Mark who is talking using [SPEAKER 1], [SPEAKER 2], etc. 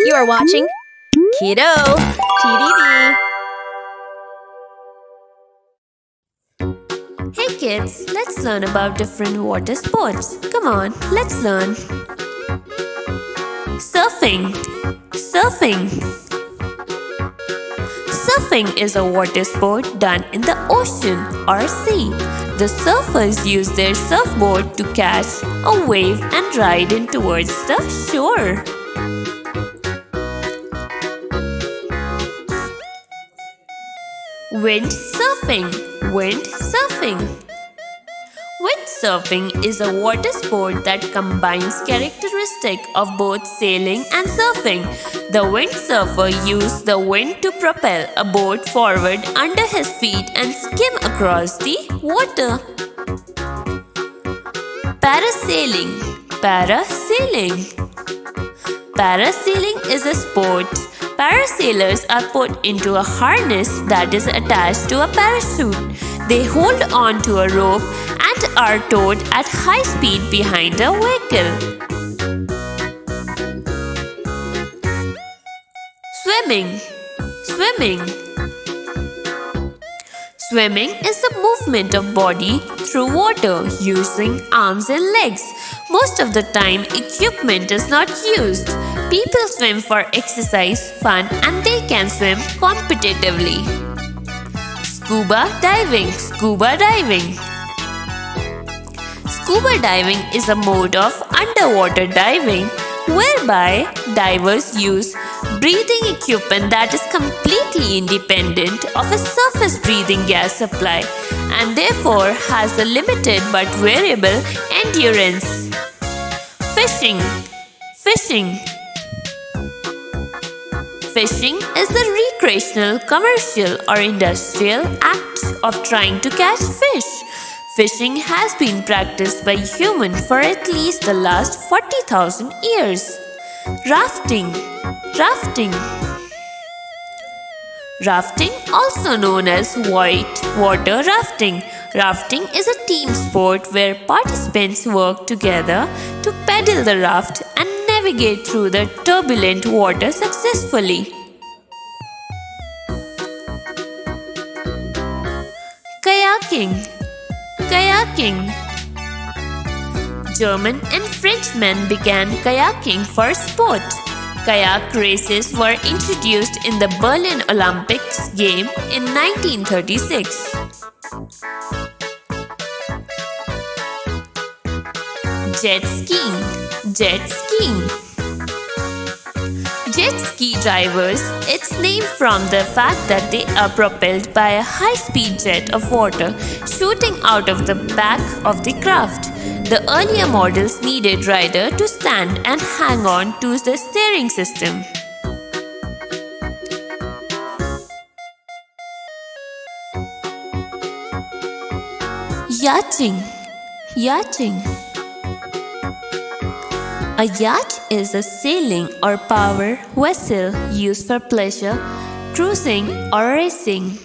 [SPEAKER 1] You are watching Kiddo TDV.
[SPEAKER 2] Hey kids, let's learn about different water sports. Come on, let's learn. Surfing. Surfing. Surfing is a water sport done in the ocean or sea. The surfers use their surfboard to catch a wave and ride in towards the shore. Windsurfing. Windsurfing. Windsurfing is a water sport that combines characteristics of both sailing and surfing. The windsurfer uses the wind to propel a boat forward under his feet and skim across the water. Parasailing. Parasailing. Parasailing is a sport. Parasailers are put into a harness that is attached to a parachute. They hold on to a rope and are towed at high speed behind a vehicle. Swimming. Swimming. Swimming is the movement of body through water using arms and legs. Most of the time, equipment is not used. People swim for exercise, fun, and they can swim competitively. Scuba diving. Scuba diving. Scuba diving is a mode of underwater diving whereby divers use breathing equipment that is completely independent of a surface breathing gas supply and therefore has a limited but variable endurance. Fishing. Fishing. Fishing is the recreational, commercial or industrial act of trying to catch fish. Fishing has been practiced by humans for at least the last 40,000 years. Rafting. Rafting. Rafting, also known as white water rafting. Rafting is a team sport where participants work together to paddle the raft and navigate through the turbulent water successfully. Kayaking. Kayaking. German and French men began kayaking for sport. Kayak races were introduced in the Berlin Olympics game in 1936. Jet skiing. Jet skiing. Jet ski drivers, it's named from the fact that they are propelled by a high-speed jet of water shooting out of the back of the craft. The earlier models needed rider to stand and hang on to the steering system. Yachting. Yachting. A yacht is a sailing or power vessel used for pleasure, cruising or racing.